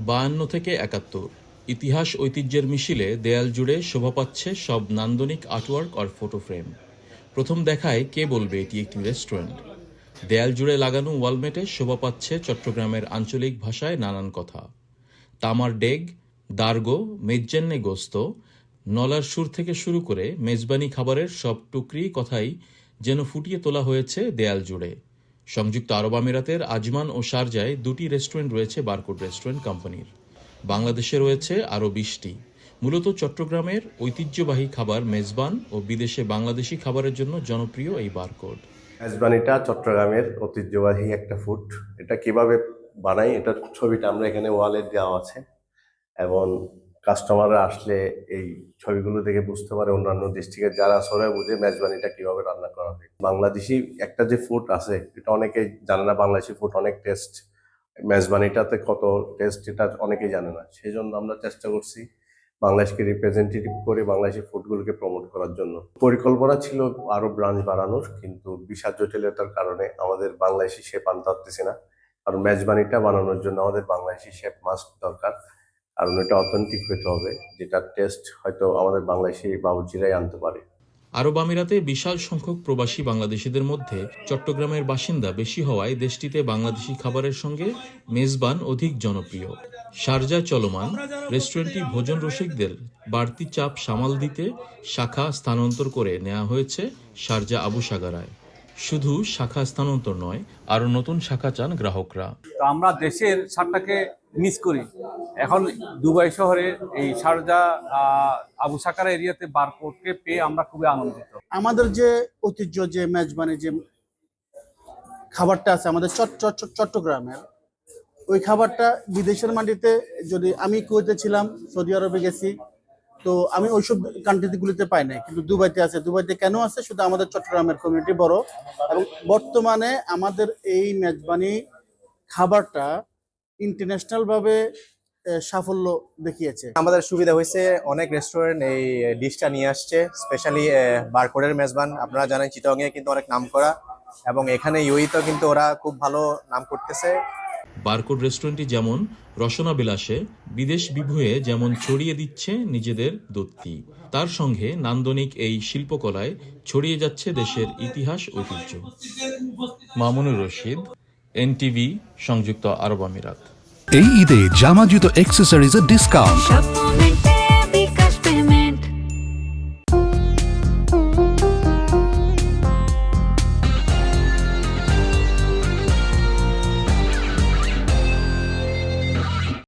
52 থেকে 71 ইতিহাস ঐতিহ্যের মিছিলে দেয়াল জুড়ে শোভা পাচ্ছে সব নান্দনিক আর্টওয়ার্ক আর ফটো ফ্রেম। প্রথম দেখায় কে বলবে এটি একটি রেস্টুরেন্ট? দেয়াল জুড়ে লাগানো ওয়ালমেটে শোভা পাচ্ছে চট্টগ্রামের আঞ্চলিক ভাষায় নানান কথা। তামার ডেগ, দার্গো, মেজ্জেন্নে গোস্ত, নলার সুর থেকে শুরু করে মেজবানি খাবারের সব টুকরি কথাই যেন ফুটিয়ে তোলা হয়েছে দেয়াল জুড়ে। সংযুক্ত আরব আমিরাতের আজমান ও শারজায় 2টি রেস্টুরেন্ট রয়েছে বারকোড রেস্টুরেন্ট কোম্পানির। বাংলাদেশে রয়েছে আরও 20টি। মূলত চট্টগ্রামের ঐতিহ্যবাহী খাবার মেজবান ও বিদেশে বাংলাদেশি খাবারের জন্য জনপ্রিয় এই বারকোড। মেজবানিটা চট্টগ্রামের ঐতিহ্যবাহী একটা ফুড। এটা কিভাবে বানাই এটার ছবিটা আমরা এখানে ওয়ালে দেওয়া আছে, এবং কাস্টমাররা আসলে এই ছবিগুলো দেখে বুঝতে পারে অন্যান্য ডিস্ট্রিক্টের যারা সরে বুঝে মেজবানিটা কিভাবে রান্না করা হয়। বাংলাদেশি একটা যে ফুড আছে এটা অনেকেই জানে না, বাংলাদেশি ফুড অনেক টেস্ট, মেজবানিটাতে কত টেস্ট এটা অনেকেই জানে না। সেই জন্য আমরা চেষ্টা করছি বাংলাদেশকে রিপ্রেজেন্টেটিভ করে বাংলাদেশি ফুডগুলোকে প্রমোট করার জন্য। পরিকল্পনা ছিল আরো ব্রাঞ্চ বাড়ানোর, কিন্তু ভিসা জটিলতার কারণে আমাদের বাংলাদেশি শেফ আনতে পারতেছি না। কারণ মেজবানিটা বানানোর জন্য আমাদের বাংলাদেশি শেফ মাস্ট দরকার, কারণ এটা অথেন্টিক হতে হবে, যেটা টেস্ট হয়তো আমাদের বাংলাদেশি বাবুর্চিরাই আনতে পারে। আরব আমিরাতে বিশাল সংখ্যক প্রবাসী বাংলাদেশিদের মধ্যে চট্টগ্রামের বাসিন্দা বেশি হওয়ায় দেশটিতে বাংলাদেশি খাবারের সঙ্গে মেজবান অধিক জনপ্রিয়। শারজায় চলমান রেস্টুরেন্টটি ভোজন রসিকদের বাড়তি চাপ সামাল দিতে শাখা স্থানান্তর করে নেওয়া হয়েছে শারজা আবু সাগারায়। শুধু শাখা স্থানান্তর নয়, আরও নতুন শাখা চান গ্রাহকরা। তো আমরা দেশের স্বাদটাকে মিস করি। এখন দুবাই শহরে এই শারজা আবু সাকারা এরিয়াতে বারকোডকে পেয়ে আমরা খুবই আনন্দিত। আমাদের যে ঐতিহ্য যে মেজবানি যে খাবারটা আছে আমাদের চট্টগ্রামের, ওই খাবারটা বিদেশের মাটিতে, যদি আমি কুয়েতে ছিলাম, সৌদি আরবে গেছি, তো আমি ওইসব কান্ট্রিগুলিতে পাই নাই, কিন্তু দুবাইতে আছে। দুবাইতে কেন আছে? শুধু আমাদের চট্টগ্রামের কমিউনিটি বড়, এবং বর্তমানে আমাদের এই মেজবানি খাবারটা ইন্টারন্যাশনাল ভাবে সাফল্য দেখিয়েছে। আমাদের সুবিধা হয়েছে, অনেক রেস্টুরেন্ট এই ডিশটা নিয়ে আসছে, স্পেশালি বারকোডের মেজবান। আপনারা জানেন চিটাগংয়ে কিন্তু অনেক নাম করা, এবং এখানে ইউইতেও কিন্তু ওরা খুব ভালো নাম করতেছে। বারকোড রেস্টুরেন্টটি যেমন রসনা বিলাসে বিদেশ বিভুঁয়ে যেমন ছড়িয়ে দিচ্ছে নিজেদের দত্তি, তার সঙ্গে নান্দনিক এই শিল্পকলায় ছড়িয়ে যাচ্ছে দেশের ইতিহাস ঐতিহ্য। মামুনুর রশিদ, এনটিভি, সংযুক্ত আরব আমিরাত। এই ঈদে জামা জুতো অ্যাক্সেসরিজের ডিসকাউন্ট।